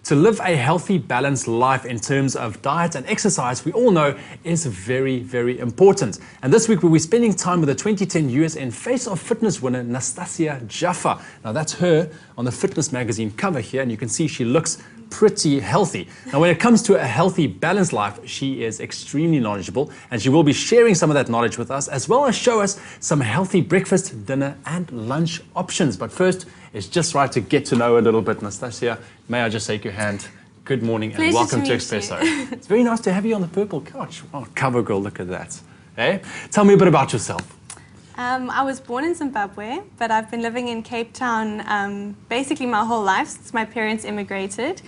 To live a healthy, balanced life in terms of diet and exercise, we all know is very, very important. And this week we'll be spending time with the 2010 USN Face of Fitness winner, Nastassia Jaffa. Now that's her on the Fitness magazine cover here, and you can see she looks pretty healthy. Now when it comes to a healthy, balanced life, she is extremely knowledgeable, and she will be sharing some of that knowledge with us, as well as show us some healthy breakfast, dinner and lunch options. But first, it's just right to get to know her a little bit. Nastassia, may I just shake your hand? Good morning and welcome to Expresso. It's very nice to have you on the purple couch. Oh, cover girl, look at that. Hey? Tell me a bit about yourself. I was born in Zimbabwe, but I've been living in Cape Town basically my whole life since my parents immigrated.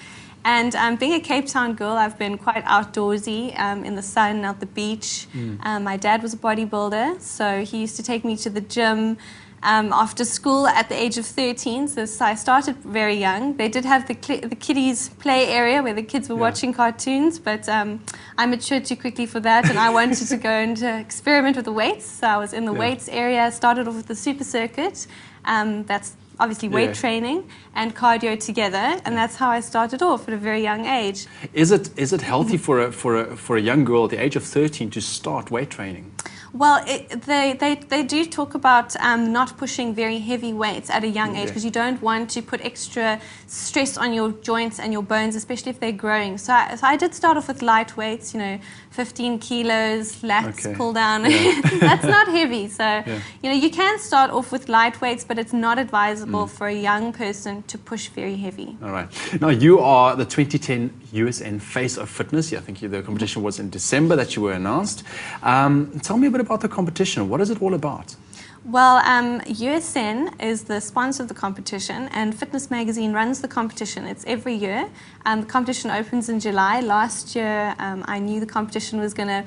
And being a Cape Town girl, I've been quite outdoorsy in the sun, at the beach. My dad was a bodybuilder, so he used to take me to the gym after school at the age of 13, so I started very young. They did have the kiddies play area where the kids were watching cartoons, but I matured too quickly for that, and I wanted to go and experiment with the weights. So I was in the weights area, started off with the super circuit. That's obviously weight training and cardio together, and that's how I started off at a very young age. Is it healthy for a young girl at the age of 13 to start weight training? Well, they do talk about not pushing very heavy weights at a young age, because you don't want to put extra stress on your joints and your bones, especially if they're growing. So I did start off with light weights, 15 kilos, lats, pull down. That's not heavy. So, you can start off with light weights, but it's not advisable for a young person to push very heavy. All right. Now, you are the 2010 USN Face of Fitness. I think the competition was in December that you were announced. Tell me a bit about the competition. What is it all about? Well, USN is the sponsor of the competition, and Fitness Magazine runs the competition. It's every year. The competition opens in July. Last year, I knew the competition was gonna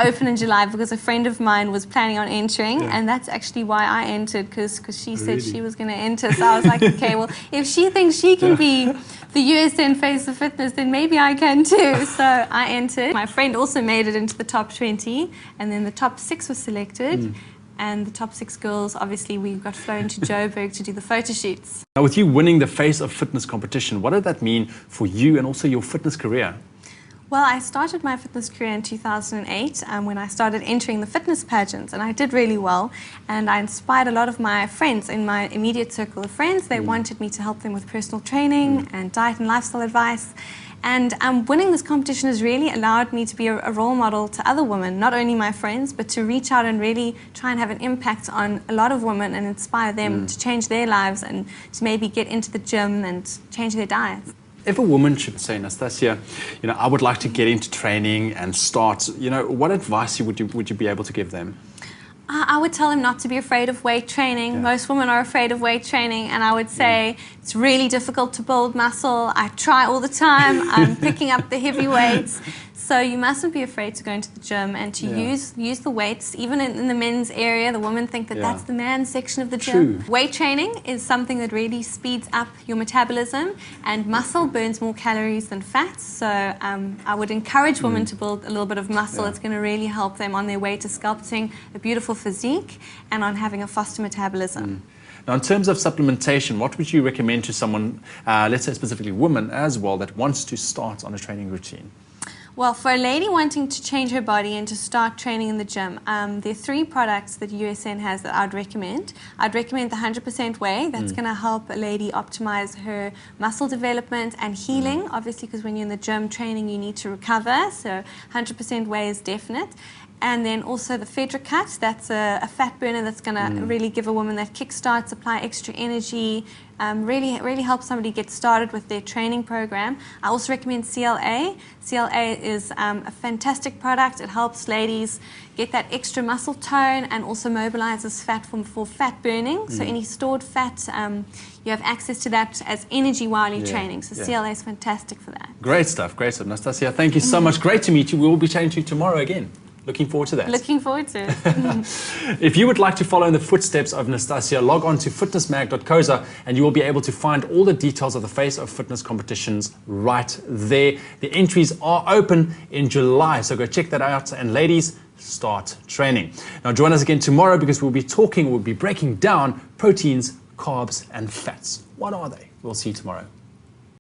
open in July because a friend of mine was planning on entering, and that's actually why I entered, because she said she was going to enter. So I was like, okay, well, if she thinks she can be the USN Face of Fitness, then maybe I can too. So I entered. My friend also made it into the top 20, and then the top 6 was selected. And the top 6 girls, obviously, we got flown to Joburg to do the photo shoots. Now, with you winning the Face of Fitness competition, what did that mean for you and also your fitness career? Well, I started my fitness career in 2008 when I started entering the fitness pageants, and I did really well. And I inspired a lot of my friends in my immediate circle of friends. They wanted me to help them with personal training and diet and lifestyle advice. And winning this competition has really allowed me to be a role model to other women, not only my friends, but to reach out and really try and have an impact on a lot of women and inspire them to change their lives and to maybe get into the gym and change their diets. If a woman should say, Nastassia, I would like to get into training and start, what advice would you be able to give them? I would tell them not to be afraid of weight training. Most women are afraid of weight training, and I would say it's really difficult to build muscle. I try all the time. I'm picking up the heavy weights. So you mustn't be afraid to go into the gym and to use the weights. Even in the men's area, the women think that that's the man's section of the gym. Weight training is something that really speeds up your metabolism, and muscle burns more calories than fat. So I would encourage women to build a little bit of muscle. It's going to really help them on their way to sculpting a beautiful physique and on having a faster metabolism. Now, in terms of supplementation, what would you recommend to someone, let's say specifically women as well, that wants to start on a training routine? Well, for a lady wanting to change her body and to start training in the gym, there are 3 products that USN has that I'd recommend. I'd recommend the 100% Whey. That's going to help a lady optimize her muscle development and healing, obviously, because when you're in the gym training, you need to recover. So 100% Whey is definite. And then also the Fedra Cut, that's a fat burner that's going to really give a woman that kickstart, supply extra energy, really help somebody get started with their training program. I also recommend CLA. CLA is a fantastic product. It helps ladies get that extra muscle tone and also mobilizes fat for fat burning. So any stored fat, you have access to that as energy while you're training. So CLA is fantastic for that. Great stuff, Nastassia. Thank you so much. Great to meet you. We will be chatting to you tomorrow again. Looking forward to that. Looking forward to it. If you would like to follow in the footsteps of Nastassia, log on to fitnessmag.co.za and you will be able to find all the details of the Face of Fitness competitions right there. The entries are open in July, so go check that out. And ladies, start training. Now join us again tomorrow, because we'll be breaking down proteins, carbs and fats. What are they? We'll see you tomorrow.